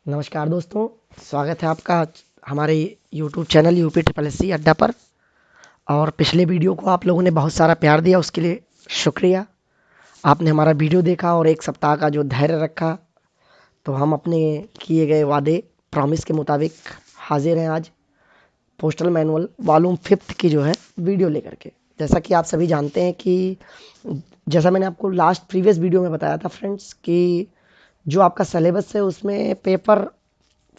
नमस्कार दोस्तों, स्वागत है आपका हमारे YouTube channel UP triple S C Adda पर। और पिछले वीडियो को आप लोगों ने बहुत सारा प्यार दिया, उसके लिए शुक्रिया। आपने हमारा वीडियो देखा और एक सप्ताह का जो धैर्य रखा, तो हम अपने किए गए वादे प्रॉमिस के मुताबिक हाजिर हैं आज पोस्टल मैनुअल वॉल्यूम 5 की जो है वीडियो लेकर के। जैसा कि आप सभी जानते हैं कि जैसा मैंने आपको लास्ट प्रीवियस वीडियो में बताया था फ्रेंड्स कि जो आपका सिलेबस है उसमें पेपर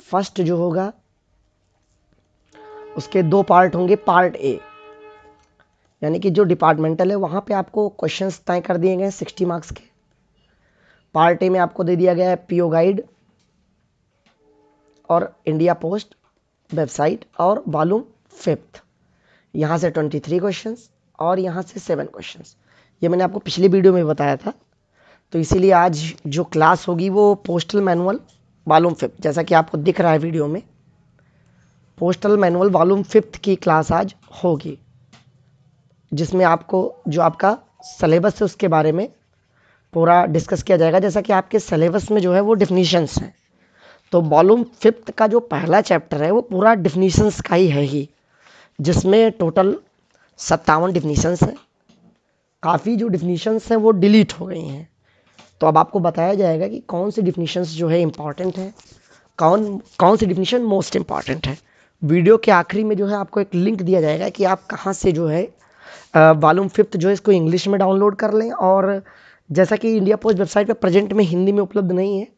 फर्स्ट जो होगा उसके 2 पार्ट होंगे। पार्ट ए यानी कि जो डिपार्टमेंटल है वहाँ पे आपको क्वेश्चंस तय कर दिए गए हैं 60 मार्क्स के। पार्ट ए में आपको दे दिया गया है पीओ गाइड और इंडिया पोस्ट वेबसाइट और वॉल्यूम 5। यहाँ से 23 क्वेश्चंस और यहाँ से 7 क्वेश्चंस। ये मैंने आपको पिछली वीडियो में बताया था। तो इसीलिए आज जो क्लास होगी वो पोस्टल मैनुअल वॉल्यूम 5, जैसा कि आपको दिख रहा है वीडियो में, पोस्टल मैनुअल वॉल्यूम 5 की क्लास आज होगी, जिसमें आपको जो आपका सिलेबस है उसके बारे में पूरा डिस्कस किया जाएगा। जैसा कि आपके सिलेबस में जो है वो डिफिनीशंस हैं, तो वॉल्यूम 5 का जो पहला चैप्टर है वो पूरा डिफिनीशंस का ही, जिसमें टोटल 57 डिफिनीशंस हैं। काफ़ी जो डिफिनीशंस हैं वो डिलीट हो गई हैं, तो अब आपको बताया जाएगा कि कौन सी डिफिनीशंस जो है इम्पॉर्टेंट है, कौन कौन सी डिफिनीशन मोस्ट इम्पॉर्टेंट है। वीडियो के आखिरी में जो है आपको एक लिंक दिया जाएगा कि आप कहाँ से जो है वॉल्यूम 5 जो है इसको इंग्लिश में डाउनलोड कर लें। और जैसा कि इंडिया पोस्ट वेबसाइट पे प्रेजेंट में हिंदी में उपलब्ध नहीं है,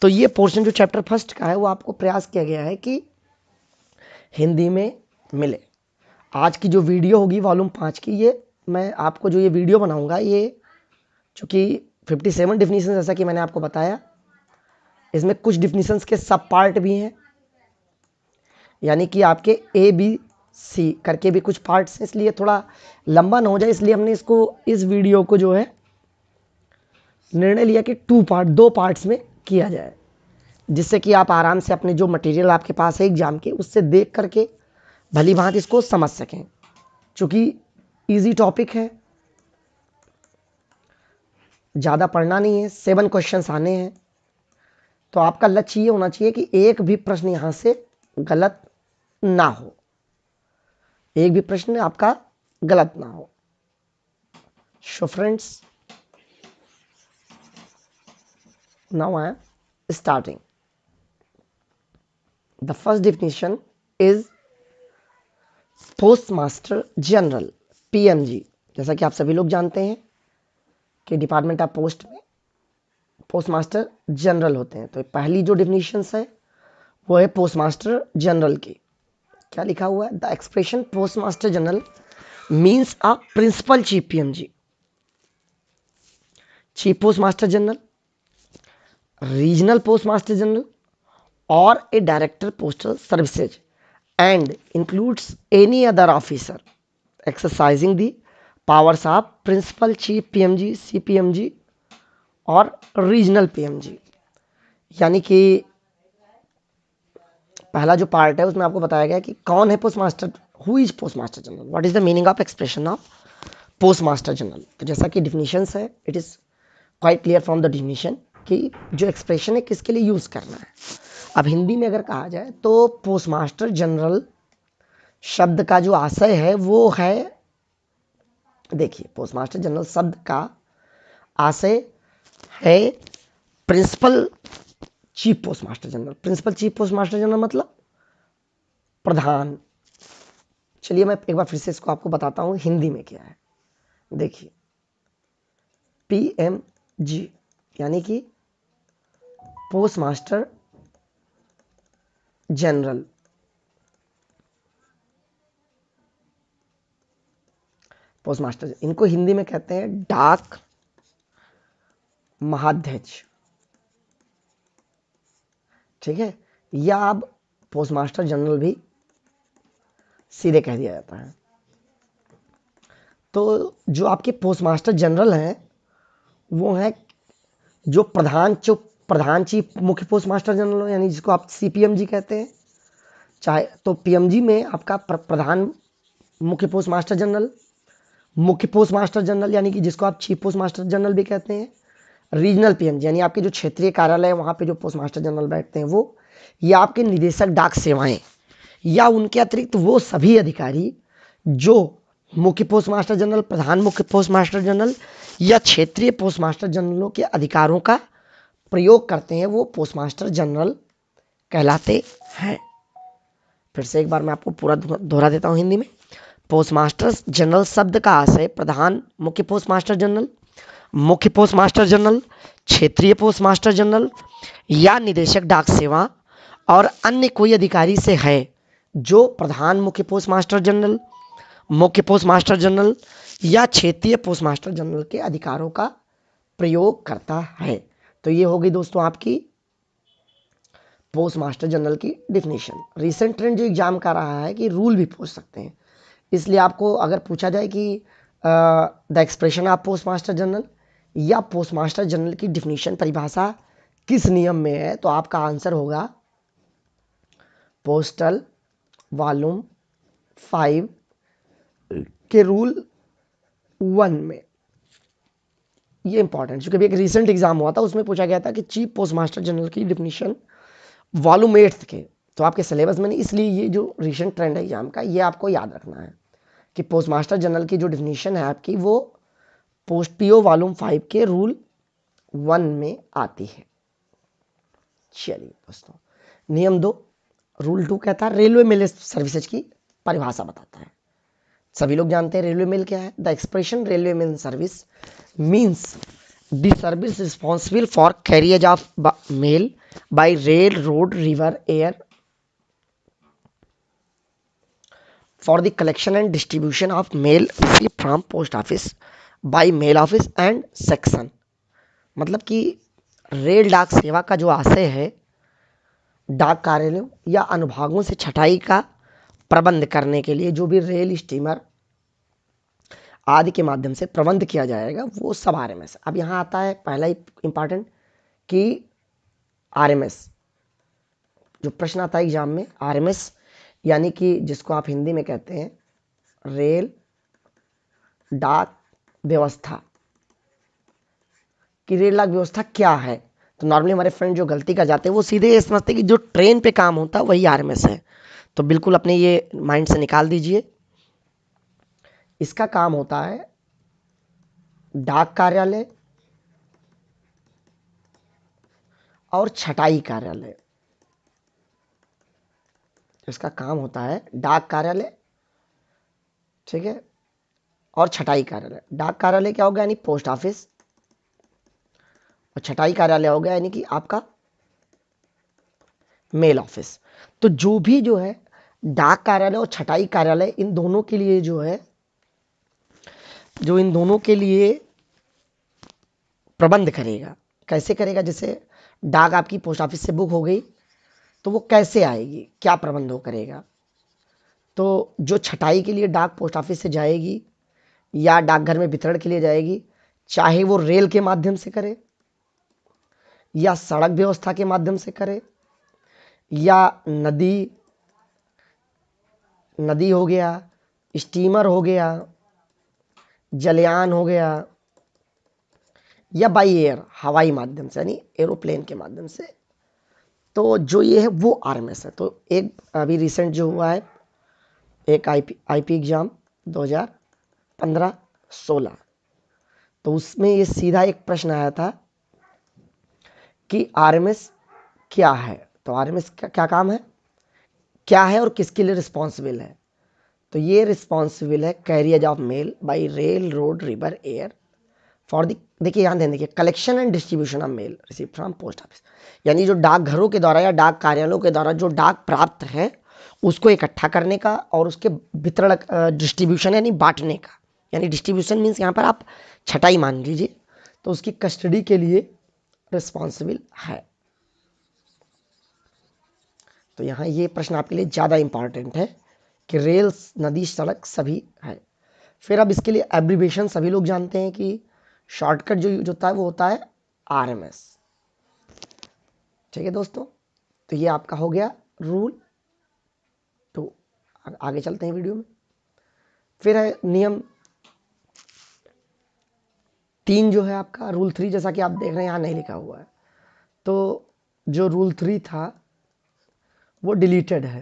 तो ये पोर्शन जो चैप्टर फर्स्ट का है वो आपको प्रयास किया गया है कि हिंदी में मिले। आज की जो वीडियो होगी वॉल्यूम 5 की, ये मैं आपको जो ये वीडियो बनाऊंगा, ये चूँकि 57 डिफिनीशन जैसा कि मैंने आपको बताया, इसमें कुछ डिफिनीशंस के सब पार्ट भी हैं, यानी कि आपके ए बी सी करके भी कुछ पार्ट्स हैं, इसलिए थोड़ा लंबा ना हो जाए, इसलिए हमने इसको इस वीडियो को जो है निर्णय लिया कि 2 पार्ट्स में किया जाए, जिससे कि आप आराम से अपने जो मटेरियल आपके पास है एग्जाम के उससे देख करके भली भांति इसको समझ सकें। चूँकि इजी टॉपिक है, ज़्यादा पढ़ना नहीं है, 7 क्वेश्चंस आने हैं, तो आपका लक्ष्य ये होना चाहिए कि एक भी प्रश्न यहाँ से गलत ना हो, एक भी प्रश्न आपका गलत ना हो। So friends, now I am starting. The first definition is postmaster general, PMG. जैसा कि आप सभी लोग जानते हैं कि डिपार्टमेंट ऑफ पोस्ट में पोस्टमास्टर जनरल होते हैं। तो पहली जो डिफिनीशन है वो है पोस्टमास्टर जनरल की। क्या लिखा हुआ है? The expression postmaster general means a principal chief PMG, chief postmaster general, regional postmaster general or a director postal services, and includes any other officer exercising the powers of principal chief PMG, CPMG और regional PMG। यानी कि पहला जो part है उसमें आपको बताया गया कि कौन है postmaster, who is postmaster general, what is the meaning of expression of postmaster general. तो जैसा कि डिफिनीशंस है, it is quite clear from the definition कि जो एक्सप्रेशन है किसके लिए यूज करना है। अब हिंदी में अगर कहा जाए तो पोस्टमास्टर जनरल शब्द का जो आशय है वो है, देखिए पोस्टमास्टर जनरल शब्द का आशय है principal chief postmaster general. Principal chief postmaster general मतलब प्रधान। चलिए मैं एक बार फिर से इसको आपको बताता हूँ हिंदी में क्या है। देखिए पीएमजी यानी कि पोस्टमास्टर जनरल, पोस्टमास्टर इनको हिंदी में कहते हैं डाक महाध्यक्ष, ठीक है, या अब पोस्टमास्टर जनरल भी सीधे कह दिया जाता है। तो जो आपके पोस्टमास्टर जनरल हैं वो हैं जो प्रधान चीफ मुख्य पोस्टमास्टर जनरल, यानी जिसको आप सीपीएमजी कहते हैं। चाहे तो पीएमजी में आपका प्रधान मुख्य पोस्टमास्टर जनरल, मुख्य पोस्टमास्टर जनरल यानी कि जिसको आप चीफ पोस्टमास्टर जनरल भी कहते हैं, रीजनल पीएमजी यानी आपके जो क्षेत्रीय कार्यालय है वहाँ पे जो पोस्टमास्टर जनरल बैठते हैं वो या आपके निदेशक डाक सेवाएं या उनके अतिरिक्त वो सभी अधिकारी जो मुख्य पोस्ट मास्टर जनरल, प्रधान मुख्य पोस्ट मास्टर जनरल या क्षेत्रीय पोस्ट मास्टर जनरलों के अधिकारों का प्रयोग करते हैं, वो पोस्ट मास्टर जनरल कहलाते हैं। फिर से एक बार मैं आपको पूरा दोहरा देता हूं हिंदी में। पोस्ट मास्टर जनरल शब्द का आशय प्रधान मुख्य पोस्ट मास्टर जनरल, मुख्य पोस्ट मास्टर जनरल, क्षेत्रीय पोस्ट मास्टर जनरल या निदेशक डाक सेवा और अन्य कोई अधिकारी से है जो प्रधान मुख्य पोस्ट मास्टर जनरल, मुख्य पोस्ट मास्टर जनरल या क्षेत्रीय पोस्ट मास्टर जनरल के अधिकारों का प्रयोग करता है। तो ये होगी दोस्तों आपकी पोस्ट मास्टर जनरल की डिफिनीशन। रिसेंट ट्रेंड जो एग्जाम का रहा है कि रूल भी पूछ सकते हैं, इसलिए आपको अगर पूछा जाए कि the expression of post master general या पोस्ट मास्टर जनरल की डिफिनीशन, परिभाषा किस नियम में है, तो आपका आंसर होगा पोस्टल वॉल्यूम 5 के रूल 1 में। ये इंपॉर्टेंट, क्योंकि एक रिसेंट एग्जाम हुआ था, उसमें पूछा गया था कि चीफ पोस्ट मास्टर जनरल की डिफिनीशन वॉल्यूम 8 के, तो आपके सिलेबस में नहीं, इसलिए ये जो रिसेंट ट्रेंड है एग्जाम का, ये आपको याद रखना है कि पोस्ट मास्टर जनरल की जो डिफिनीशन है आपकी, वो पोस्ट पीओ वॉल्यूम 5 के रूल 1 में आती है। चलिए दोस्तों, नियम 2, रूल 2 कहता है रेलवे मेल सर्विसेज की परिभाषा बताता है। सभी लोग जानते हैं रेलवे मेल क्या है। The expression railway mail service means the service responsible for carriage of mail by rail, road, river, air for the collection and distribution of mail received from post office by mail office and section. मतलब कि rail डाक सेवा का जो आशय है डाक कार्यालयों या अनुभागों से छटाई का प्रबंध करने के लिए जो भी रेल, स्टीमर आदि के माध्यम से प्रबंध किया जाएगा, वो सब आरएमएस। अब यहाँ आता है पहला ही इंपॉर्टेंट कि आरएमएस जो प्रश्न आता है एग्जाम में, आरएमएस यानी कि जिसको आप हिंदी में कहते हैं रेल डाक व्यवस्था, कि रेल डाक व्यवस्था क्या है। तो नॉर्मली हमारे फ्रेंड जो गलती कर जाते हैं वो सीधे ये समझते हैं कि जो ट्रेन पे काम होता है वही आरएमएस है। तो बिल्कुल अपने ये माइंड से निकाल दीजिए। इसका काम होता है डाक कार्यालय और छटाई कार्यालय। इसका काम होता है डाक कार्यालय, ठीक है, और छटाई कार्यालय। डाक कार्यालय क्या हो गया, यानी पोस्ट ऑफिस, और छटाई कार्यालय हो गया यानी कि आपका मेल ऑफिस। तो जो भी जो है डाक कार्यालय और छटाई कार्यालय, इन दोनों के लिए जो है, जो इन दोनों के लिए प्रबंध करेगा। कैसे करेगा, जैसे डाक आपकी पोस्ट ऑफिस से बुक हो गई तो वो कैसे आएगी, क्या प्रबंध वो करेगा। तो जो छटाई के लिए डाक पोस्ट ऑफिस से जाएगी या डाकघर में वितरण के लिए जाएगी, चाहे वो रेल के माध्यम से करे या सड़क व्यवस्था के माध्यम से करे या नदी हो गया, स्टीमर हो गया, जलयान हो गया, या बाई एयर, हवाई माध्यम से यानी एरोप्लेन के माध्यम से, तो जो ये है वो आरएमएस है। तो एक अभी रिसेंट जो हुआ है एक आईपी एग्जाम 2015-16, तो उसमें ये सीधा एक प्रश्न आया था कि आरएमएस क्या है। तो आरएमएस का क्या काम है, क्या है और किसके लिए रिस्पॉन्सिबल है। तो ये रिस्पॉन्सिबल है carriage of mail by rail, road, river, air for the, देखिए यहाँ ध्यान देखिए, collection and distribution of mail receive from post office, यानी जो डाकघरों के द्वारा या डाक कार्यालयों के द्वारा जो डाक प्राप्त है उसको इकट्ठा करने का और उसके वितरण, डिस्ट्रीब्यूशन यानी बांटने का, यानी डिस्ट्रीब्यूशन मीन्स यहाँ पर आप छटाई मान लीजिए, तो उसकी कस्टडी के लिए रिस्पॉन्सिबल है। तो यहाँ ये प्रश्न आपके लिए ज़्यादा इंपॉर्टेंट है कि रेल, नदी, सड़क सभी है। फिर अब इसके लिए एब्रीवेशन सभी लोग जानते हैं कि शॉर्टकट जो यूज होता है वो होता है आरएमएस। ठीक है दोस्तों, तो ये आपका हो गया रूल 2। आगे चलते हैं वीडियो में। फिर है नियम 3 जो है आपका रूल 3, जैसा कि आप देख रहे हैं यहाँ नहीं लिखा हुआ है। तो जो रूल 3 था वो डिलीटेड है,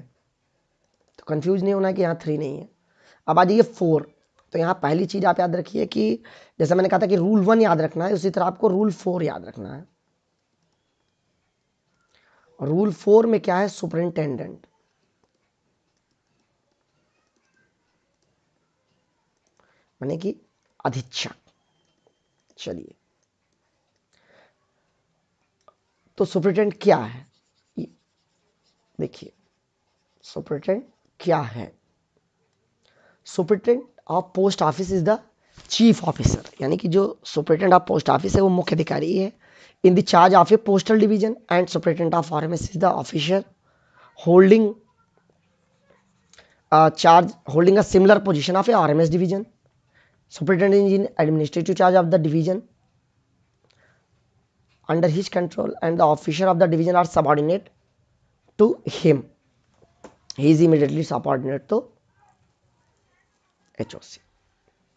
तो कंफ्यूज नहीं होना कि यहाँ 3 नहीं है। अब आ जाइए 4। तो यहाँ पहली चीज आप याद रखिए कि जैसे मैंने कहा था कि रूल 1 याद रखना है, उसी तरह आपको रूल 4 याद रखना है। रूल 4 में क्या है, सुपरिंटेंडेंट, माने कि अधीक्षक। चलिए, तो सुपरिटेंडेंट क्या है, देखिए सुपरिटेंडेंट क्या है। Superintendent of post office is the chief officer, यानी कि जो सुपरिटेंडेंट ऑफ पोस्ट ऑफिस है वो मुख्य अधिकारी है in the charge of A postal division, and superintendent of RMS is the officer holding charge holding a similar position of a RMS division. Superintendent is in administrative charge of the division under his control, and the officer of the division are subordinate to him. He is immediately subordinate to HOC.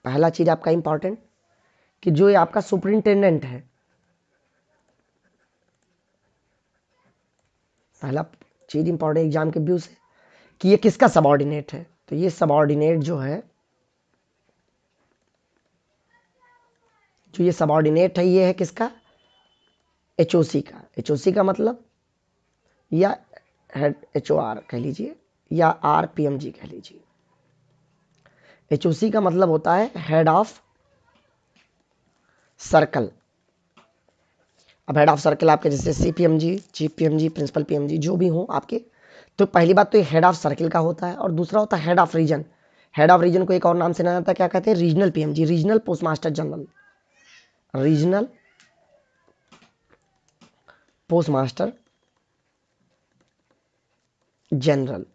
पहला चीज आपका important कि जो ये आपका superintendent है, पहला चीज इंपॉर्टेंट एग्जाम के व्यू से कि ये किसका सबऑर्डिनेट है। तो ये सबऑर्डिनेट जो है, जो ये सबऑर्डिनेट है, ये है किसका, एचओसी का। एचओसी का मतलब या हेड एचओआर कह लीजिए या आरपीएमजी कह लीजिए। एचओसी का मतलब होता है हेड ऑफ सर्कल। अब हेड ऑफ सर्कल आपके जैसे सीपीएमजी, चीफ पीएमजी, प्रिंसिपल पीएमजी जो भी हो आपके, तो पहली बात तो ये हेड ऑफ सर्कल का होता है, और दूसरा होता है head of region. Head of region को एक और नाम से जाना जाता है, क्या कहते हैं, regional PMG, regional post master general, regional post master general.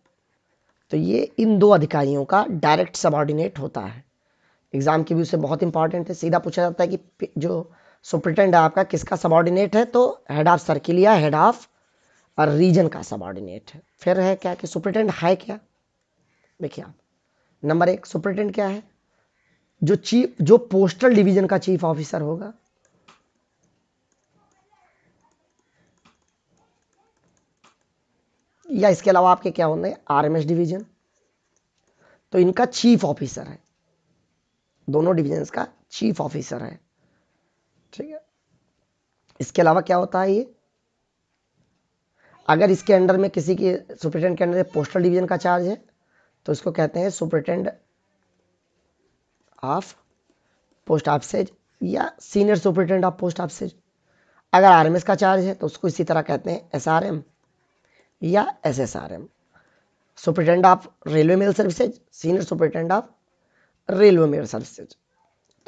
तो ये इन दो अधिकारियों का डायरेक्ट सबऑर्डिनेट होता है। एग्जाम के व्यू से बहुत इंपॉर्टेंट है, सीधा पूछा जाता है कि जो सुपरिटेंडेंट है आपका किसका सबऑर्डिनेट है, तो हेड ऑफ सर्किल या हेड ऑफ रीजन का सबऑर्डिनेट है। फिर है क्या कि सुपरिटेंडेंट है क्या, देखिए आप, नंबर 1 सुपरिटेंडेंट क्या है, जो पोस्टल डिवीजन का चीफ ऑफिसर होगा, या इसके अलावा आपके क्या होंगे, आरएमएस डिवीजन, तो इनका चीफ ऑफिसर है, दोनों डिविजन्स का चीफ ऑफिसर है, ठीक है। इसके अलावा क्या होता है, ये अगर इसके अंडर में किसी के सुपरिटेंडेंट के अंडर पोस्टल डिवीजन का चार्ज है तो इसको कहते हैं सुपरिटेंडेंट ऑफ पोस्ट ऑफिस या senior superintendent of post office. अगर आरएमएस का चार्ज है तो उसको इसी तरह कहते हैं एसआरएम या SSRM. Superintendent of railway mail services, senior superintendent of railway mail services.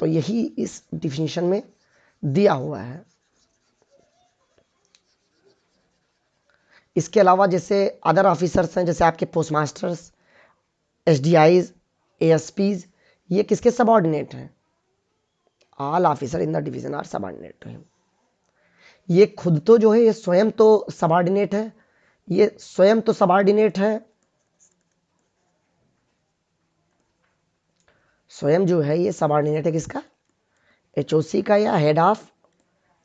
तो यही इस डिफिनीशन में दिया हुआ है। इसके अलावा जैसे अदर ऑफिसर्स हैं, जैसे आपके पोस्ट मास्टर्स, एसडीआईज, एएसपीज, ये किसके सबऑर्डिनेट हैं, all officer in the division are subordinate to him. ये खुद तो जो है ये स्वयं तो सबऑर्डिनेट है, ये स्वयं तो सबऑर्डिनेट है, स्वयं जो है ये सबऑर्डिनेट है किसका, एचओसी का या हेड ऑफ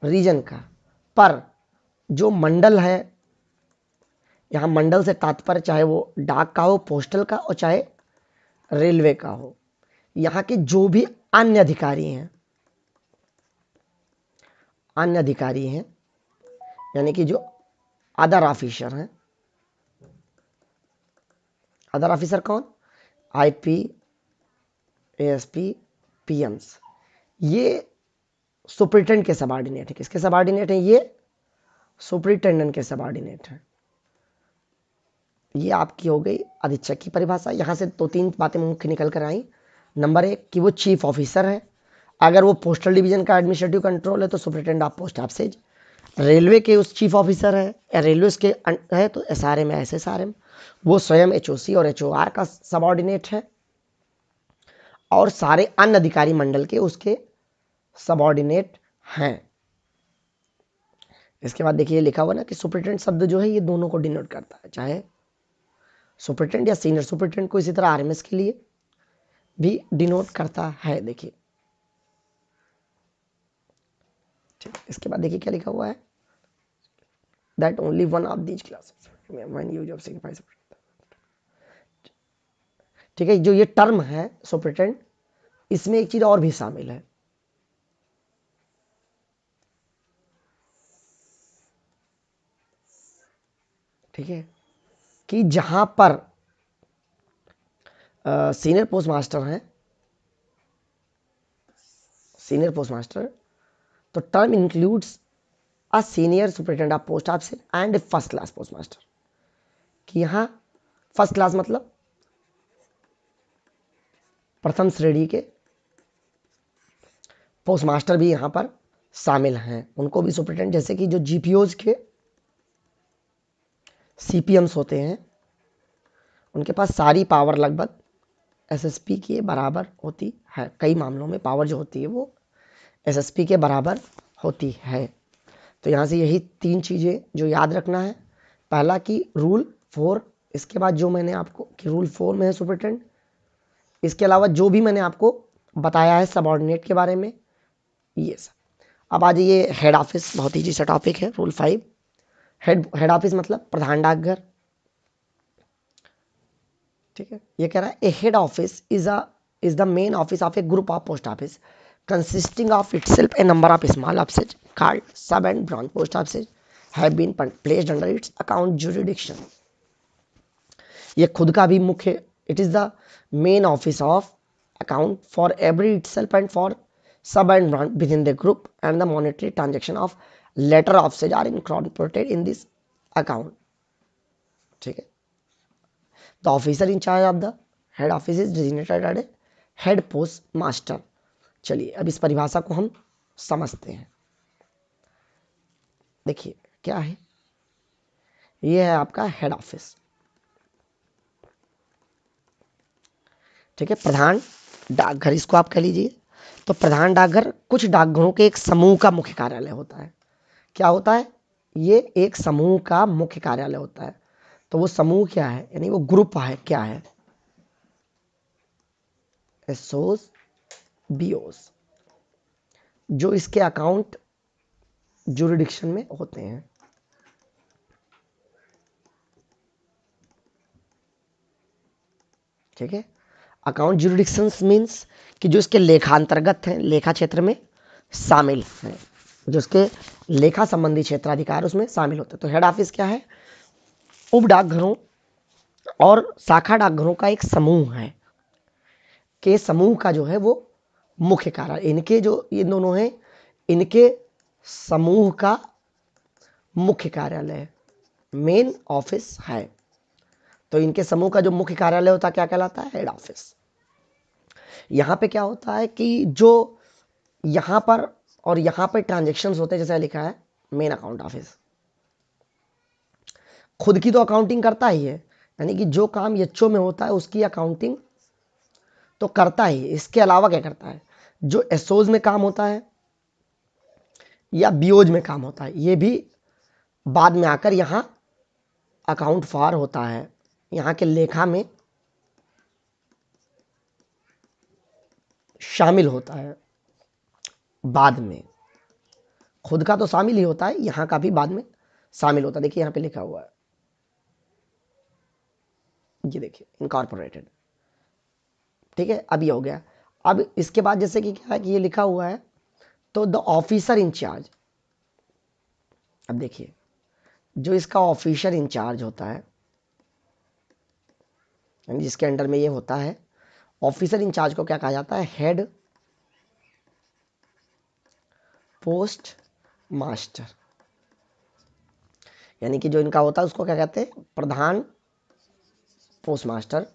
रीजन का। पर जो मंडल है, यहाँ मंडल से तात्पर्य चाहे वो डाक का हो, पोस्टल का, और चाहे रेलवे का हो, यहाँ के जो भी अन्य अधिकारी हैं, अन्य अधिकारी हैं यानी कि जो अदर ऑफिसर हैं, अदर ऑफिसर कौन, आईपी, एएसपी, पीएम्स, ये सुपरिटेंडेंट के सबऑर्डिनेट है। किसके सबऑर्डिनेट है, ये सुपरिटेंडेंट के सबऑर्डिनेट है। ये आपकी हो गई अधीक्षक की परिभाषा। यहाँ से 2-3 बातें मुख्य निकल कर आई। नंबर 1 कि वो चीफ ऑफिसर है, अगर वो पोस्टल डिवीजन का एडमिनिस्ट्रेटिव कंट्रोल है तो superintendent of post office. Railway के उस चीफ ऑफिसर है या रेलवे के है तो एसआरएम या एसएसआरएम, वो स्वयं एचओसी और एचओआर का सबऑर्डिनेट है, और सारे अन्य अधिकारी मंडल के उसके सबऑर्डिनेट हैं। इसके बाद देखिए लिखा हुआ ना कि सुपरिटेंडेंट शब्द जो है ये दोनों को डिनोट करता है, चाहे सुपरिटेंडेंट या सीनियर सुपरिटेंडेंट को इसी तरह आरएमएस के लिए भी डिनोट करता है। देखिए ठीक, इसके बाद देखिए क्या लिखा हुआ है, that only one of these classes when use of signifies. ठीक है, जो ये टर्म है सुपरिटेंडेंट, इसमें एक चीज और भी शामिल है। ठीक है, कि जहां पर सीनियर पोस्ट मास्टर हैं, सीनियर पोस्ट मास्टर, तो term includes a senior superintendent of post office and first class post master. कि यहाँ फर्स्ट क्लास मतलब प्रथम श्रेणी के पोस्ट मास्टर भी यहाँ पर शामिल हैं, उनको भी सुपरिटेंडेंट, जैसे कि जो जीपीओज के सीपीएम्स होते हैं, उनके पास सारी पावर लगभग एसएसपी के बराबर होती है। कई मामलों में पावर जो होती है वो एसएसपी के बराबर होती है। तो यहाँ से यही 3 चीज़ें जो याद रखना है। पहला कि रूल 4, इसके बाद जो मैंने आपको कि रूल 4 में है सुपरिटेंडेंट, इसके अलावा जो भी मैंने आपको बताया है सबऑर्डिनेट के बारे में, ये सब। अब आ जाइए हेड ऑफिस, बहुत ईजी सा टॉपिक है। रूल 5, हेड ऑफिस मतलब प्रधान डाकघर। ठीक है, ये कह रहा है a head office is the main office of a group of post office consisting of itself a number of small offices called sub and branch post offices have been placed under its account jurisdiction. ये खुद का भी मुख्य, it is the main office of account for every itself and for sub and branch within the group, and the monetary transaction of latter offices are incorporated in this account. ठीक है, the officer in charge of the head office is designated as a head post master. चलिए अब इस परिभाषा को हम समझते हैं। देखिए क्या है, ये है आपका हेड ऑफिस। ठीक है, प्रधान डाकघर इसको आप कह लीजिए। तो प्रधान डाकघर कुछ डाकघरों के एक समूह का मुख्य कार्यालय होता है। क्या होता है, ये एक समूह का मुख्य कार्यालय होता है। तो वो समूह क्या है, यानी वो ग्रुप है, क्या है, एसओस बीओस, जो इसके अकाउंट जुरिडिक्शन में होते हैं। ठीक है, अकाउंट जुरिडिक्शन मीन्स कि जो इसके लेखा अंतर्गत हैं, लेखा क्षेत्र में शामिल हैं, जो इसके लेखा संबंधी क्षेत्राधिकार उसमें शामिल होते हैं। तो हेड ऑफिस क्या है, उप डाकघरों और शाखा डाकघरों का एक समूह है, के समूह का जो है वो मुख्य कार्यालय, इनके जो ये दोनों हैं, इनके समूह का मुख्य कार्यालय मेन ऑफिस है। तो इनके समूह का जो मुख्य कार्यालय होता है क्या कहलाता है, हेड ऑफिस। यहाँ पे क्या होता है कि जो यहाँ पर और यहाँ पर ट्रांजेक्शन्स होते हैं, जैसे लिखा है मेन अकाउंट ऑफिस, खुद की तो अकाउंटिंग करता ही है, यानी कि जो काम एचओ में होता है उसकी अकाउंटिंग तो करता ही है। इसके अलावा क्या करता है, जो एसओज में काम होता है या बीओज में काम होता है, ये भी बाद में आकर यहाँ अकाउंट फॉर होता है, यहाँ के लेखा में शामिल होता है बाद में। खुद का तो शामिल ही होता है, यहाँ का भी बाद में शामिल होता है। देखिए यहाँ पे लिखा हुआ है, ये देखिए इनकॉर्पोरेटेड। ठीक है, अब ये हो गया। अब इसके बाद जैसे कि क्या है कि ये लिखा हुआ है, तो द ऑफिसर इंचार्ज, अब देखिए जो इसका ऑफिसर इंचार्ज होता है, यानी जिसके अंडर में ये होता है, ऑफिसर इंचार्ज को क्या कहा जाता है, हेड पोस्ट मास्टर। यानी कि जो इनका होता है उसको क्या कहते हैं, प्रधान पोस्ट मास्टर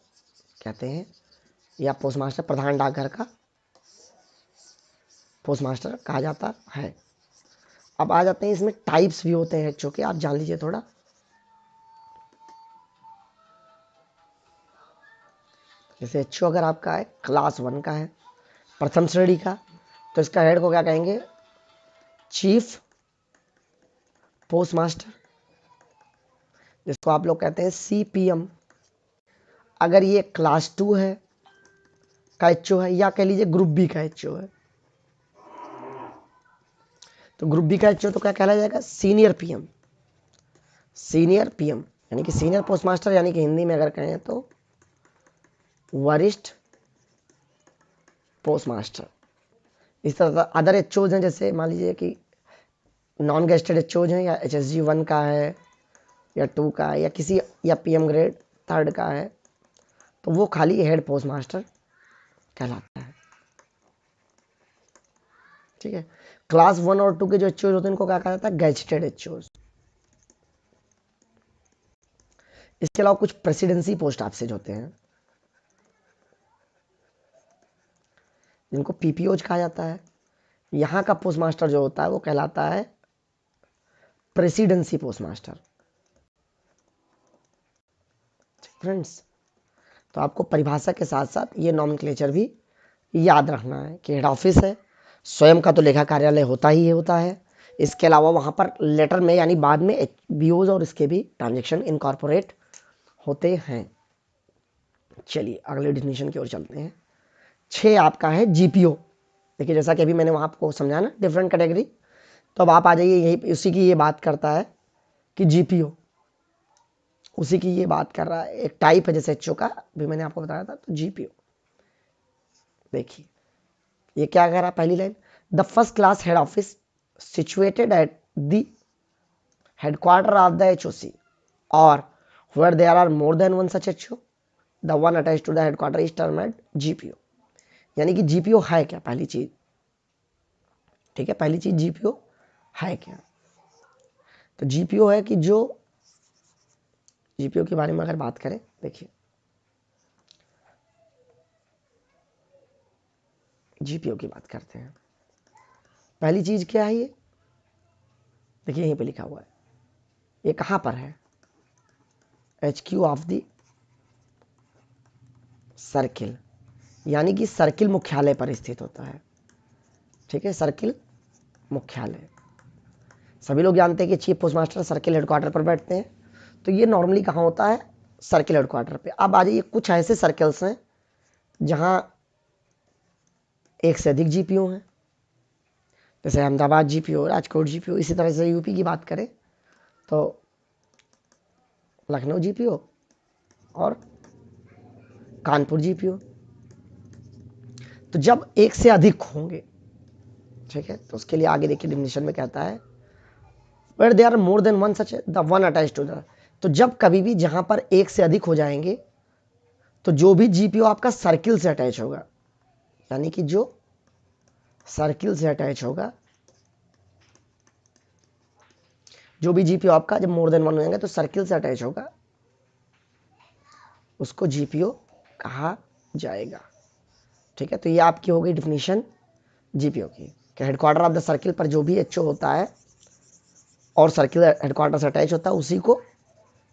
कहते हैं, या पोस्ट मास्टर, प्रधान डाकघर का पोस्ट मास्टर कहा जाता है। अब आ जाते हैं, इसमें टाइप्स भी होते हैं एचओ के, आप जान लीजिए थोड़ा। जैसे एचओ अगर आपका है क्लास 1 का है, प्रथम श्रेणी का, तो इसका हेड को क्या कहेंगे, चीफ पोस्ट मास्टर, जिसको आप लोग कहते हैं सीपीएम। अगर ये क्लास 2 है का एचओ है, या कह लीजिए ग्रुप बी का एचओ है, तो ग्रुप बी का एचओ तो क्या कहला जाएगा, सीनियर पीएम, सीनियर पीएम। यानी कि सीनियर पोस्ट मास्टर, यानी कि हिंदी में अगर कहें तो वरिष्ठ पोस्ट मास्टर। इस तरह अदर एचओज हैं, जैसे मान लीजिए कि नॉन गेस्टेड एचओज हैं, या HSG 1 का है या 2 का है, या किसी या PM ग्रेड 3rd का है, तो वो खाली हेड पोस्ट मास्टर कहलाता है। ठीक है। क्लास 1 और 2 के जो एचओज होते हैं इनको क्या कहा जाता है? गेजेटेड एचओज। इसके अलावा कुछ प्रेसिडेंसी पोस्ट ऑफिसर होते हैं जिनको PPOज कहा जाता है। यहाँ का पोस्ट मास्टर जो होता है वो कहलाता है प्रेसिडेंसी पोस्ट मास्टर। फ्रेंड्स, तो आपको परिभाषा के साथ साथ ये नॉमेनक्लेचर भी याद रखना है कि हेड ऑफिस है, स्वयं का तो लेखा कार्यालय होता ही होता है। इसके अलावा वहाँ पर लेटर में यानी बाद में BOs और इसके भी ट्रांजेक्शन इनकॉर्पोरेट होते हैं। चलिए अगले डिफिनीशन की ओर चलते हैं। 6 आपका है GPO। देखिए जैसा कि अभी मैंने वहाँ आपको समझाया ना डिफरेंट कैटेगरी, तो अब आप आ जाइए यही उसी की ये बात करता है कि GPO उसी की ये बात कर रहा है। एक टाइप है जैसे HO का, भी मैंने आपको बताया था, तो GPO। देखिए ये क्या कह रहा है, पहली line, the first class head office situated at the headquarter of the HOC और where there are more than one such HO, the one attached to the headquarter is termed GPO। यानी कि GPO है क्या, पहली चीज। ठीक है, पहली चीज GPO है क्या, तो GPO है कि जो GPO के बारे में अगर बात करें, देखिए GPO की बात करते हैं। पहली चीज क्या है, ये देखिए यहीं पे लिखा हुआ है, ये कहां पर है, HQ ऑफ द सर्किल, यानी कि सर्किल मुख्यालय पर स्थित होता है। ठीक है, सर्किल मुख्यालय। सभी लोग जानते हैं कि chief post master circle headquarter पर बैठते हैं, तो ये नॉर्मली कहाँ होता है, सर्किल हेडक्वार्टर पे। अब आ जाइए, कुछ ऐसे सर्कल्स हैं जहां एक से अधिक GPO हैं, जैसे अहमदाबाद GPO, राजकोट GPO। इसी तरह से यूपी की बात करें तो लखनऊ GPO और कानपुर GPO। तो जब एक से अधिक होंगे, ठीक है, तो उसके लिए आगे देखिए डिफिनेशन में कहता है where there are more than one such the one attached to the, तो जब कभी भी जहां पर एक से अधिक हो जाएंगे तो जो भी GPO आपका सर्किल से अटैच होगा, यानी कि जो सर्किल से अटैच होगा, जो भी GPO आपका जब मोर देन वन हो जाएंगे तो सर्किल से अटैच होगा, उसको GPO कहा जाएगा। ठीक है, तो ये आपकी हो गई डिफिनीशन GPO की, कि हेडक्वार्टर ऑफ द सर्किल पर जो भी HO होता है और सर्किल हेडक्वार्टर से अटैच होता है उसी को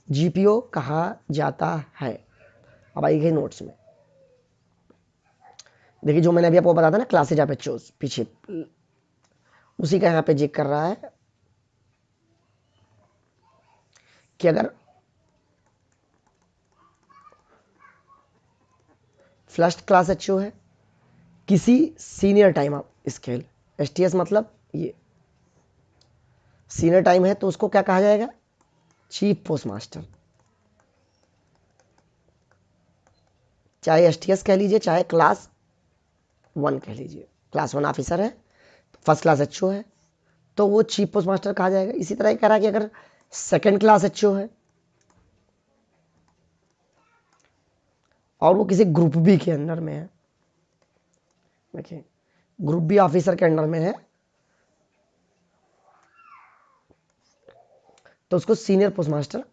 GPO कहा जाता है। अब आई गई नोट्स में, देखिए जो मैंने अभी आपको बताया था ना क्लासेज ऑफ HOs, पीछे उसी का यहाँ पे जिक्र कर रहा है कि अगर फर्स्ट क्लास HO है किसी senior time of scale, STS मतलब ये सीनियर टाइम है, तो उसको क्या कहा जाएगा, चीफ पोस्ट मास्टर। चाहे STS कह लीजिए चाहे क्लास 1 कह लीजिए, क्लास 1 ऑफिसर है, फर्स्ट क्लास HO है, तो वो चीफ पोस्ट मास्टर कहा जाएगा। इसी तरह कह रहा है कि अगर सेकंड क्लास HO है और वो किसी ग्रुप बी के अंडर में है, देखिए ग्रुप बी ऑफिसर के अंडर में है, तो उसको सीनियर पोस्ट मास्टर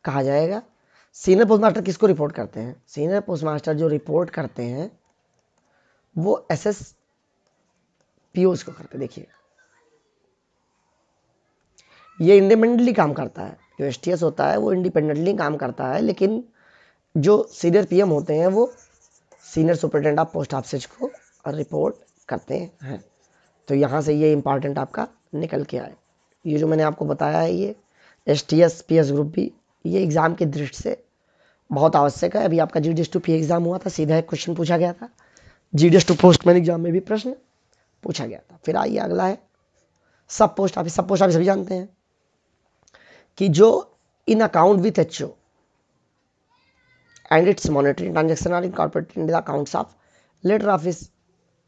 कहा जाएगा। सीनियर पोस्ट मास्टर किसको रिपोर्ट करते हैं, सीनियर पोस्ट मास्टर जो रिपोर्ट करते हैं वो SSPOs को करते हैं। देखिए ये इंडिपेंडेंटली काम करता है, जो STS होता है वो इंडिपेंडेंटली काम करता है, लेकिन जो सीनियर PM होते हैं वो senior superintendent of post office को रिपोर्ट करते हैं। तो यहाँ से ये इंपॉर्टेंट आपका निकल के आए। ये जो मैंने आपको बताया है ये STS PS ग्रुप भी, ये एग्ज़ाम की दृष्टि से बहुत आवश्यक है। अभी आपका GDS 2 P एग्ज़ाम हुआ था, सीधा एक क्वेश्चन पूछा गया था, GDS 2 पोस्टमैन एग्जाम में भी प्रश्न पूछा गया था। फिर आइए अगला है sub post office. Sub post office अभी जानते हैं कि जो in account with HO and its monitoring transaction are incorporated in the accounts of latter office.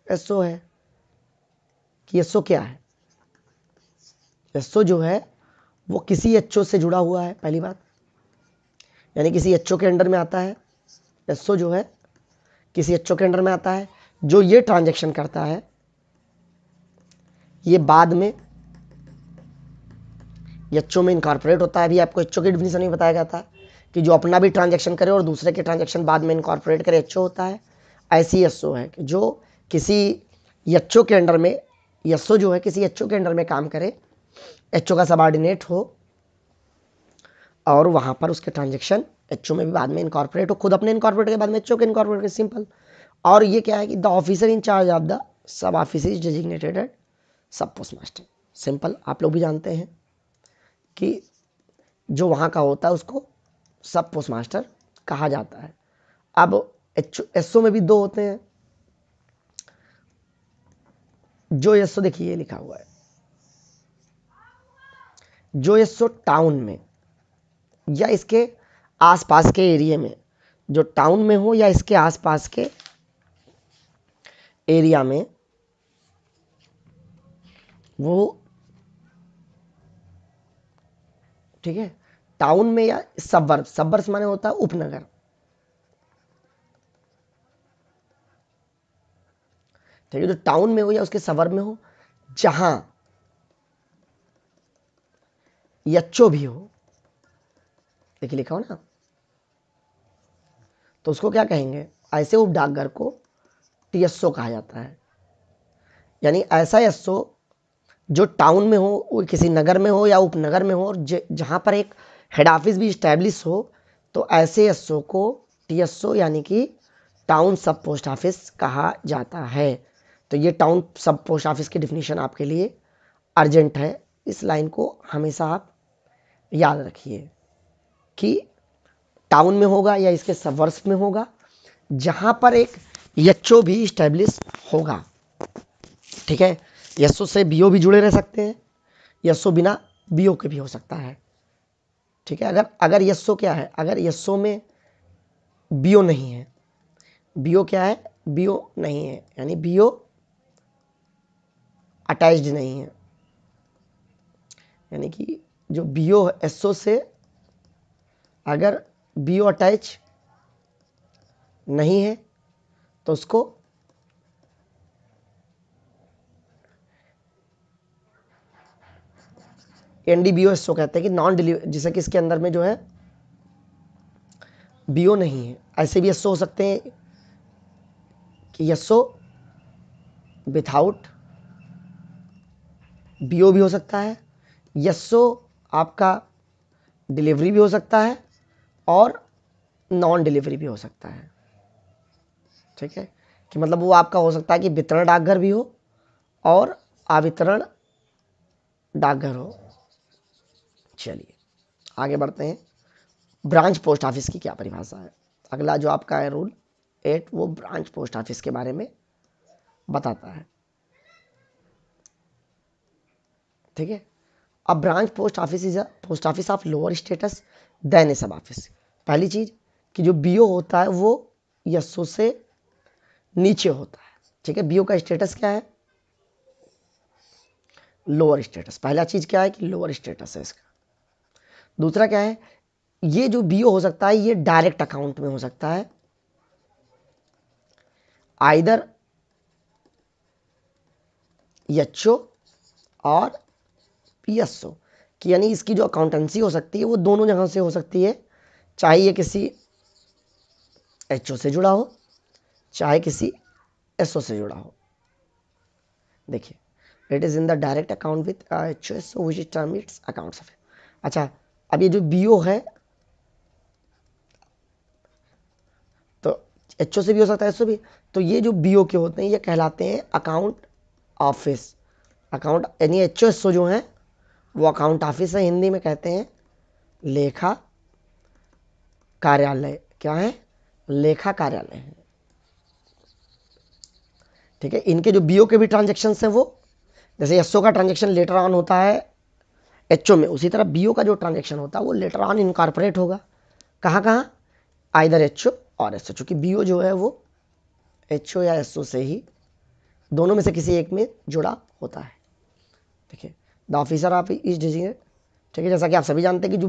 SO है कि एसओ क्या है? एसओ जो है वो किसी एचओ से जुड़ा हुआ है, पहली बात, यानी किसी एचओ के अंडर में आता है। एसओ जो है किसी एचओ के अंडर में आता है। जो ये ट्रांजैक्शन करता है ये बाद में एचओ में इनकॉर्पोरेट होता है। अभी आपको एचओ की डिफिनेशन में बताया गया था कि जो अपना भी ट्रांजैक्शन करे और दूसरे के ट्रांजैक्शन बाद में इनकॉर्पोरेट करे, एचओ होता है। ऐसी एसओ है कि जो किसी एचओ के अंडर में, एसओ जो है किसी एचओ के अंडर में काम करे, एचओ का सबऑर्डिनेट हो और वहां पर उसके ट्रांजैक्शन एचओ में भी बाद में इनकॉर्पोरेट हो, खुद अपने इनकॉर्पोरेट के बाद में एचओ के इनकॉर्पोरेट, सिंपल। और ये क्या है कि the officer in charge of the sub office is designated at sub post master. Simple, आप लोग भी जानते हैं कि जो वहां का होता है उसको सब पोस्ट मास्टर कहा जाता है। अब एसओ में भी दो होते हैं। जो एसओ देखिए ये लिखा हुआ है, जो एसओ टाउन में या इसके आसपास के एरिया में, जो टाउन में हो या इसके आसपास के एरिया में, वो ठीक है, टाउन में या सबवर्ब, सबवर्ब माने होता है उपनगर, ठीक है, जो टाउन में हो या उसके सबवर्ब में हो, जहां एचओ भी हो, देखिए लिखा हो ना, तो उसको क्या कहेंगे? ऐसे उप डाकघर को टीएसओ कहा जाता है। यानी ऐसा एसओ जो टाउन में हो, वो किसी नगर में हो या उपनगर में हो, और जहां पर एक हेड ऑफिस भी स्टैब्लिश हो, तो ऐसे एसओ को टीएसओ यानी कि टाउन सब पोस्ट ऑफिस कहा जाता है। तो ये टाउन सब पोस्ट ऑफिस की डिफिनीशन आपके लिए अर्जेंट है, इस लाइन को हमेशा आप याद रखिए कि टाउन में होगा या इसके सबवर्ब्स में होगा, जहां पर एक एचओ भी स्टैब्लिश होगा, ठीक है। एसओ से बीओ भी जुड़े रह सकते हैं, एसओ बिना बीओ के भी हो सकता है, ठीक है। अगर अगर एसओ क्या है, अगर एसओ में बीओ नहीं है, बीओ क्या है, बीओ नहीं है, यानी बीओ अटैच्ड नहीं है, यानी कि जो बीओ एसओ से अगर बीओ अटैच नहीं है तो उसको एनडीबीओएसओ कहते हैं कि नॉन डिलीवर, जिसे कि इसके अंदर में जो है बीओ नहीं है। ऐसे भी एसओ हो सकते हैं कि एसओ विथआउट बीओ भी हो सकता है, एसओ आपका डिलीवरी भी हो सकता है और नॉन डिलीवरी भी हो सकता है, ठीक है। कि मतलब वो आपका हो सकता है कि वितरण डाकघर भी हो और अवितरण डाकघर हो। चलिए आगे बढ़ते हैं। ब्रांच पोस्ट ऑफिस की क्या परिभाषा है? अगला जो आपका है रूल 8, वो ब्रांच पोस्ट ऑफिस के बारे में बताता है, ठीक है। अब branch post office is a post office of lower status than a sub office. पहली चीज कि जो बीओ होता है वो एसओ से नीचे होता है, ठीक है। बीओ का स्टेटस क्या है? Lower status. पहला चीज क्या है कि लोअर स्टेटस है इसका। दूसरा क्या है, ये जो बीओ हो सकता है ये डायरेक्ट अकाउंट में हो सकता है, आइदर एचओ और पीएसओ कि यानी इसकी जो अकाउंटेंसी हो सकती है वो दोनों जगह से हो सकती है, चाहे ये किसी एचओ से जुड़ा हो चाहे किसी एसओ से जुड़ा हो। देखिए it is in the direct account with HO which term it's accounts of. अच्छा, अब ये जो बीओ है तो एचओ से भी हो सकता है एसओ भी, तो ये जो बीओ के होते हैं ये कहलाते हैं अकाउंट ऑफिस। अकाउंट यानी एचओ एसओ जो है वो अकाउंट ऑफिस है, हिंदी में कहते हैं लेखा कार्यालय। क्या है? लेखा कार्यालय है, ठीक है। इनके जो बीओ के भी ट्रांजेक्शन है वो, जैसे एसओ का ट्रांजेक्शन लेटर ऑन होता है एचओ में, उसी तरह बीओ का जो ट्रांजेक्शन होता है वो लेटर ऑन इनकॉर्पोरेट होगा कहाँ कहाँ, आइदर एचओ और एसओ, चूंकि बीओ जो है वो एचओ या एसओ से ही दोनों में से किसी एक में जुड़ा होता है। देखिए the officer of is designated, ठीक है, जैसा कि आप सभी जानते हैं कि जो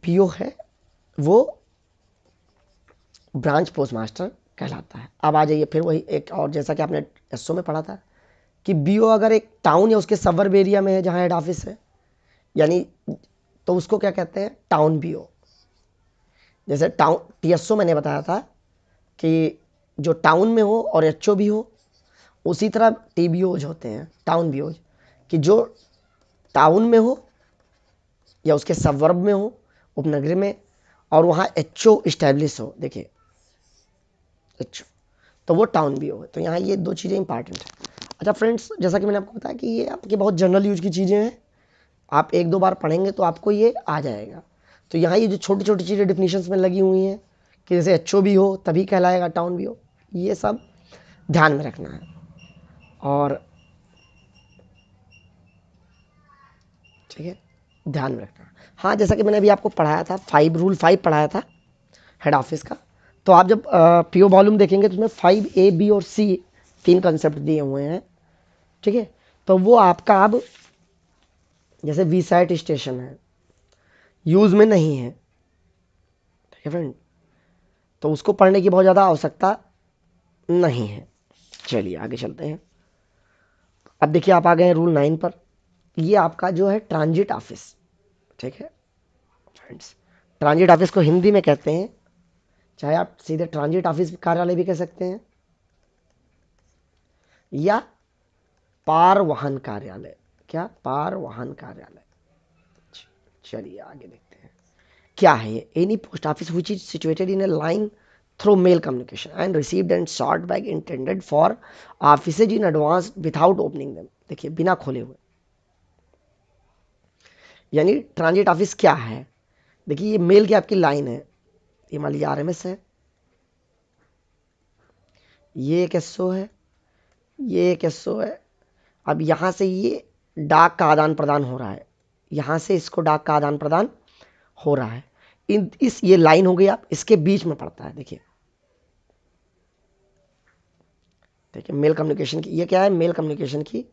बीओ है वो ब्रांच पोस्ट मास्टर कहलाता है। अब आ जाइए फिर वही एक और, जैसा कि आपने एसओ में पढ़ा था कि बीओ अगर एक टाउन या उसके सबर्ब एरिया में है जहां हेड ऑफिस है, यानी तो उसको क्या कहते हैं, टाउन बीओ। जैसे टाउन टीएसओ मैंने बताया था कि जो टाउन में हो और एचओ भी हो, उसी तरह टीबीओज होते हैं, टाउन बीओज, कि जो टाउन में हो या उसके सबवर्ब में हो, उपनगरी में, और वहाँ एचओ इस्टेब्लिश हो। देखिए एचओ, तो वो टाउन बीओ है। तो यहाँ ये दो चीज़ें इंपॉर्टेंट है। अच्छा फ्रेंड्स, जैसा कि मैंने आपको बताया कि ये आपके बहुत जनरल यूज की चीज़ें हैं, आप एक दो बार पढ़ेंगे तो आपको ये आ जाएगा। तो यहाँ ये जो छोटी छोटी चीज़ें डिफिनीशंस में लगी हुई हैं कि जैसे एचओ भी हो तभी कहलाएगा टाउन भी हो, ये सब ध्यान में रखना है। और ठीक है, ध्यान में रखना। हाँ, जैसा कि मैंने अभी आपको पढ़ाया था, रूल 5 पढ़ाया था हेड ऑफिस का। तो आप जब पीओ वॉल्यूम देखेंगे तो उसमें 5A, B और C 3 कंसेप्ट दिए हुए हैं। ठीक है, तो वो आपका अब जैसे वी साइट स्टेशन है, यूज में नहीं है, ठीक है फ्रेंड, तो उसको पढ़ने की बहुत ज़्यादा आवश्यकता नहीं है। चलिए आगे चलते हैं। अब देखिए आप आ गए हैं रूल 9 पर। ये आपका जो है ट्रांजिट ऑफिस, ठीक है फ्रेंड्स, ट्रांजिट ऑफिस को हिंदी में कहते हैं, चाहे आप सीधे ट्रांजिट ऑफिस कार्यालय भी कह सकते हैं या पार वाहन कार्यालय। क्या, पार वाहन कार्यालय। चलिए आगे देखते हैं क्या है ये। Any post office which is situated in a line through mail communication and received and sort bag intended for offices in advance without opening them. देखिए बिना खोले हुए, यानी ट्रांजिट ऑफिस क्या है। देखिए ये मेल की आपकी लाइन है, ये मान लीजिए आरएमएस है, ये एक एसओ है, ये एक एसओ है। अब यहां से ये डाक का आदान प्रदान हो रहा है, यहां से इसको डाक का आदान प्रदान हो रहा है। इस ये लाइन हो गई, आप इसके बीच में पड़ता है। देखिए देखिए मेल कम्युनिकेशन की ये क्या है, मेल कम्युनिकेशन की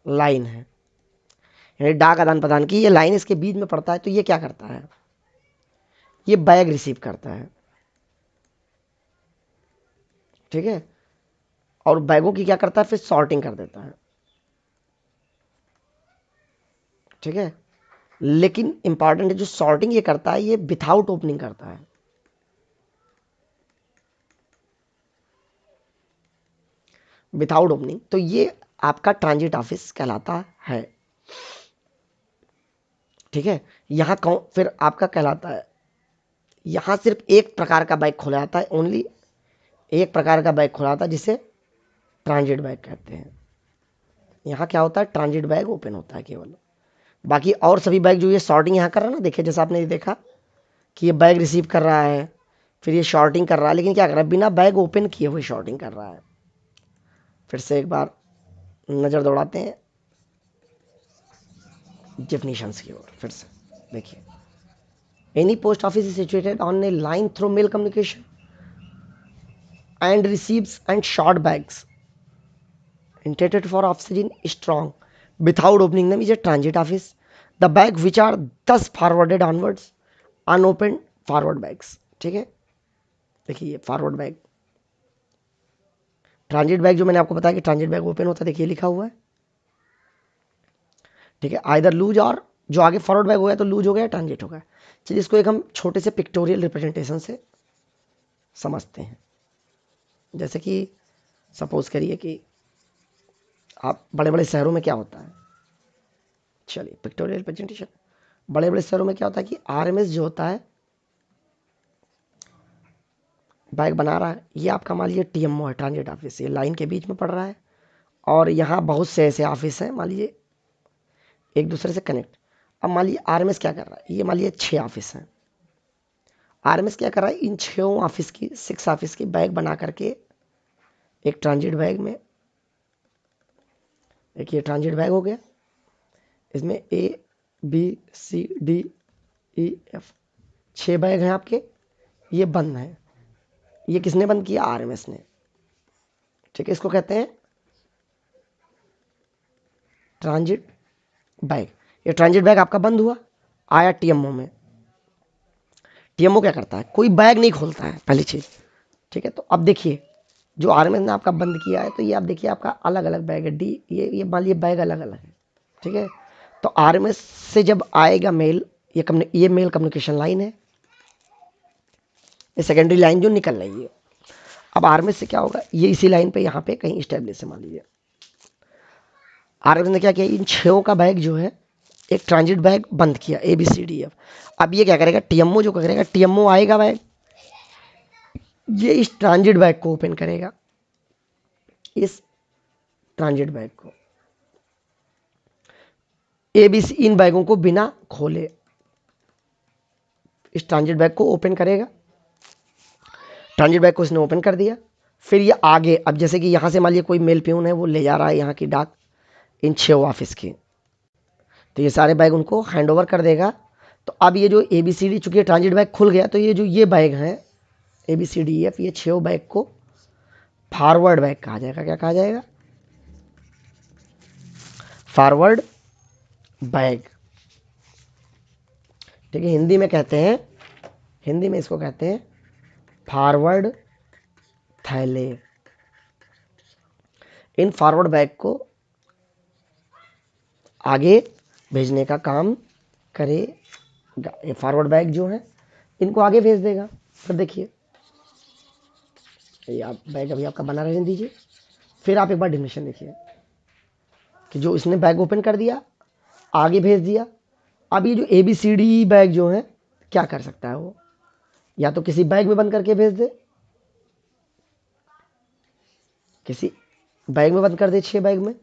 लाइन है, यानी डाक आदान प्रदान की ये लाइन इसके बीच में पड़ता है। तो ये क्या करता है, ये बैग रिसीव करता है, ठीक है, और बैगों की क्या करता है, फिर सॉर्टिंग कर देता है, ठीक है। लेकिन इंपॉर्टेंट है, जो सॉर्टिंग ये करता है ये विथआउट ओपनिंग करता है, विथआउट ओपनिंग। तो ये आपका ट्रांजिट ऑफिस कहलाता है, ठीक है। यहां कौन फिर आपका कहलाता है, यहां सिर्फ एक प्रकार का बैग खोला जाता है, ओनली एक प्रकार का बैग खोला जाता है जिसे ट्रांजिट बैग कहते हैं। यहाँ क्या होता है, ट्रांजिट बैग ओपन होता है केवल, बाकी और सभी बैग जो ये सॉर्टिंग यहाँ कर रहा है ना, देखिए जैसा आपने ये देखा कि ये बैग रिसीव कर रहा है, फिर ये शॉर्टिंग कर रहा है, लेकिन क्या कर रहा है, बिना बैग ओपन किए हुए शॉर्टिंग कर रहा है। फिर से एक बार नज़र दौड़ाते हैं डेफिनेशंस की ओर। फिर से देखिए, any post office is situated on a line through mail communication and receives and short bags intended for office in strong without opening them is a transit office. The bag which are thus forwarded onwards unopened forward bags, ठीक है। देखिए forward bag, transit bag जो मैंने आपको बताया कि transit bag open होता है, देखिए लिखा हुआ है, ठीक है। आइदर लूज, और जो आगे फॉरवर्ड बैग हो गया तो लूज हो गया, ट्रांजिट हो गया। चलिए इसको एक हम छोटे से पिक्टोरियल रिप्रेजेंटेशन से समझते हैं। जैसे कि सपोज करिए कि आप बड़े बड़े शहरों में क्या होता है, चलिए पिक्टोरियल रिप्रेजेंटेशन, बड़े बड़े शहरों में क्या होता है कि आरएमएस जो होता है बैग बना रहा है, ये आपका मान लीजिए टीएमओ है, ट्रांजिट ऑफिस, ये लाइन के बीच में पड़ रहा है, और यहाँ बहुत से ऐसे ऑफिस हैं मान लीजिए एक दूसरे से कनेक्ट। अब मान लीजिए आरएमएस क्या कर रहा है, ये मान लीजिए 6 ऑफिस हैं, आरएमएस क्या कर रहा है, इन 6 ऑफिस की 6 ऑफिस की बैग बना करके एक ट्रांजिट बैग में एक ये ट्रांजिट बैग हो गया, इसमें ABCDEF 6 बैग हैं आपके, ये बंद है। ये किसने बंद किया? RMS ने। ठीक है, इसको कहते हैं ट्रांजिट बैग। ये ट्रांजिट बैग आपका बंद हुआ, आया TMO में। TMO क्या करता है? कोई बैग नहीं खोलता है, पहली चीज। ठीक है, तो अब देखिए जो RMS ने आपका बंद किया है, तो ये आप देखिए आपका अलग अलग बैग है, डी ये मान लीजिए बैग अलग अलग है। ठीक है, तो RMS से जब आएगा मेल, ये मेल कम्युनिकेशन लाइन है, ये सेकेंडरी लाइन जो निकल रही है। अब RMS से क्या होगा, ये इसी लाइन पे यहाँ पे कहीं स्टेब्लिश है, मान लीजिए। RMS ने क्या किया, इन 6 का बैग जो है एक ट्रांजिट बैग बंद किया, ABCDF। अब ये क्या करेगा, TMO जो करेगा, TMO आएगा बैग, ये इस ट्रांजिट बैग को ओपन करेगा, इस ट्रांजिट बैग को। ABC इन बैगों को बिना खोले इस ट्रांजिट बैग को ओपन करेगा। ट्रांजिट बैग को इसने ओपन कर दिया, फिर ये आगे, अब जैसे कि यहाँ से मान लीजिए कोई मेल प्यून है, वो ले जा रहा है यहाँ की डाक इन 6 ऑफिस की, तो ये सारे बैग उनको हैंड ओवर कर देगा। तो अब ये जो ABCD, चूंकि ये ट्रांजिट बैग खुल गया, तो ये जो ये बैग हैं ABCDF, ये 6 बैग को फॉरवर्ड बैग कहा जाएगा। क्या कहा जाएगा? Forward bag. ठीक है, हिंदी में कहते हैं, हिंदी में इसको कहते हैं फॉरवर्ड थैले। इन फॉरवर्ड बैग को आगे भेजने का काम करेगा। ये फॉरवर्ड बैग जो है इनको आगे भेज देगा। फिर देखिए, ये आप बैग अभी आपका बना रहने दीजिए, फिर आप एक बार डेफिनेशन देखिए कि जो इसने बैग ओपन कर दिया, आगे भेज दिया। अब ये जो ABCD बैग जो है क्या कर सकता है, वो या तो किसी बैग में बंद करके भेज दे, किसी बैग में बंद कर दे 6 बैग में,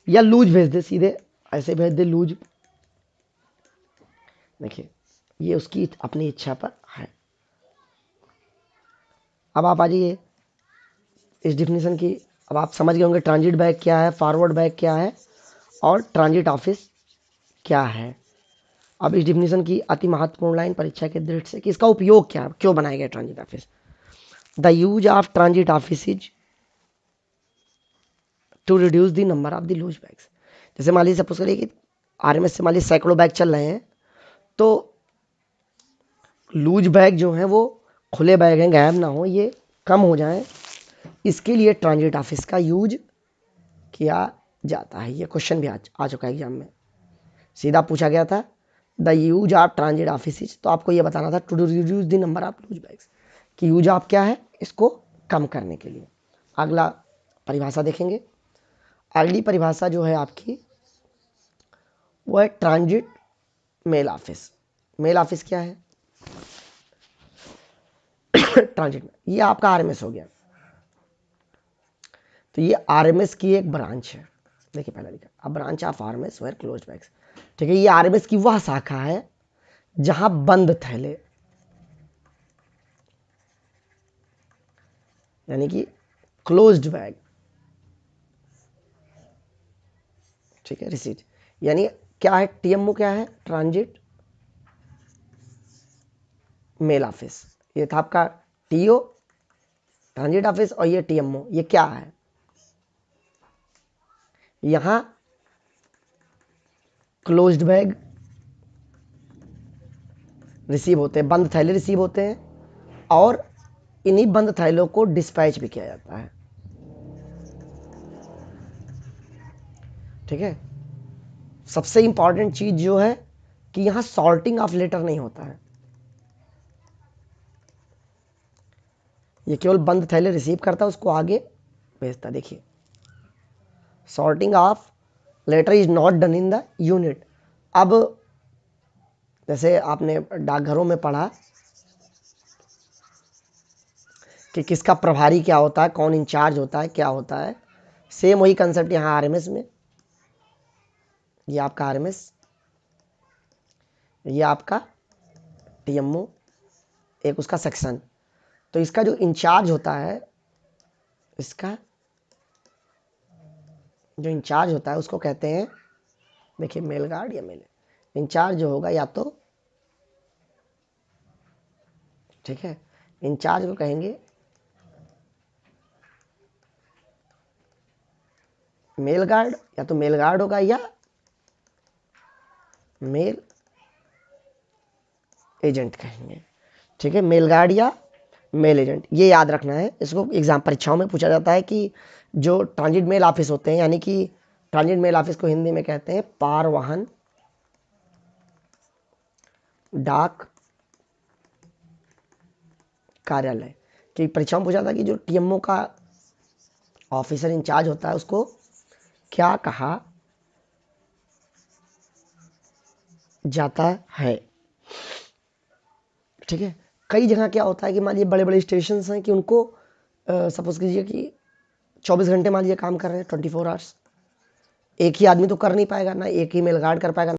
या लूज भेज दे, सीधे ऐसे भेज दे लूज। देखिए, ये उसकी अपनी इच्छा पर है। अब आप आ जाइए इस डिफिनेशन की। अब आप समझ गए होंगे ट्रांजिट बैग क्या है, फॉरवर्ड बैग क्या है, और ट्रांजिट ऑफिस क्या है। अब इस डिफिनेशन की अति महत्वपूर्ण लाइन परीक्षा के दृष्टि से कि इसका उपयोग क्या है, क्यों बनाया गया transit office. The use of transit office is to reduce the number of the loose bags. जैसे मान लीजिए सपोज करिए कि RMS से मान लीजिए सैकड़ों बैग चल रहे हैं, तो लूज बैग जो हैं वो खुले बैग हैं, गायब ना हो, ये कम हो जाएं, इसके लिए ट्रांजिट ऑफिस का यूज किया जाता है। ये क्वेश्चन भी आ चुका है एग्जाम में, सीधा पूछा गया था the use of transit office, तो आपको ये बताना था to reduce the number of loose bags, कि यूज ऑफ क्या है, इसको कम करने के लिए। अगला परिभाषा देखेंगे। अगली परिभाषा जो है आपकी वो है transit mail office. Mail office क्या है? ट्रांजिट में ये आपका RMS हो गया, तो ये RMS की एक ब्रांच है। देखिए पहला लिखा, a branch of RMS where closed bags. ठीक है, ये RMS की वह शाखा है जहां बंद थैले, यानी कि क्लोज्ड बैग, ठीक है, रिसीट, यानी क्या है, TMO क्या है, ट्रांजिट मेल ऑफिस। ये था आपका TO ट्रांजिट ऑफिस, और ये TMO, ये क्या है, यहां क्लोज्ड बैग रिसीव होते हैं, बंद थैले रिसीव होते हैं, और इन्हीं बंद थैलों को डिस्पैच भी किया जाता है। ठीक है, सबसे इंपॉर्टेंट चीज जो है कि यहां सॉर्टिंग ऑफ लेटर नहीं होता है, ये केवल बंद थैले रिसीव करता है, उसको आगे भेजता। देखिए, sorting of letter is not done in the unit. अब जैसे आपने डाकघरों में पढ़ा कि किसका प्रभारी क्या होता है, कौन इंचार्ज होता है, क्या होता है, सेम वही कंसेप्ट यहाँ RMS में। ये आपका RMS, ये आपका TMO, एक उसका सेक्शन। तो इसका जो इंचार्ज होता है, इसका जो इंचार्ज होता है उसको कहते हैं, देखिए मेल गार्ड या मेल इंचार्ज जो होगा या तो, ठीक है, इंचार्ज को कहेंगे मेल गार्ड, या तो मेल गार्ड होगा या मेल एजेंट कहेंगे, ठीक है, मेल गार्ड या मेल एजेंट, ये याद रखना है। इसको एग्जाम परीक्षाओं में पूछा जाता है कि जो ट्रांजिट मेल ऑफिस होते हैं, यानी कि ट्रांजिट मेल ऑफिस को हिंदी में कहते हैं पारवाहन डाक कार्यालय, कि परीक्षा में पूछा था कि जो टीएमओ का ऑफिसर इंचार्ज होता है उसको क्या कहा जाता है, ठीक है। कई जगह क्या होता है कि मान लीजिए बड़े बड़े स्टेशन हैं कि उनको सपोज कीजिए कि 24 घंटे मान लीजिए काम कर रहे हैं, 24 आवर्स, एक ही आदमी तो कर नहीं पाएगा ना, एक ही मेल गार्ड कर पाएगा।